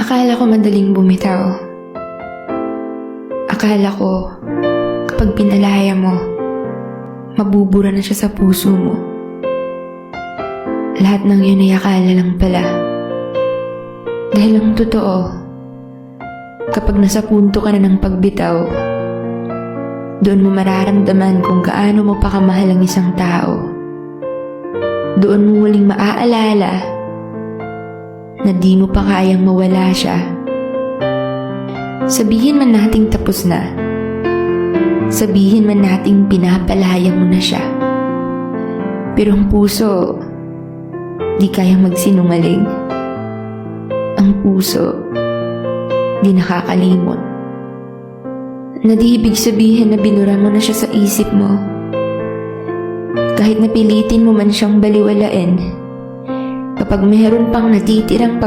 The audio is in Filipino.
Akala ko madaling bumitaw. Akala ko, kapag pinalaya mo, mabubura na siya sa puso mo. Lahat ng yun ay akala lang pala. Dahil ang totoo, kapag nasa punto ka na ng pagbitaw, doon mo mararamdaman kung gaano mo pa kamahal ang isang tao. Doon mo muling maaalala na di mo pa kayang mawala siya. Sabihin man nating tapos na. Sabihin man nating pinapalaya mo na siya. Pero ang puso, di kayang magsinungaling. Ang puso, di nakakalimot. Na di ibig sabihin na binura mo na siya sa isip mo. Kahit napilitin mo man siyang baliwalain, kapag meron pang natitirang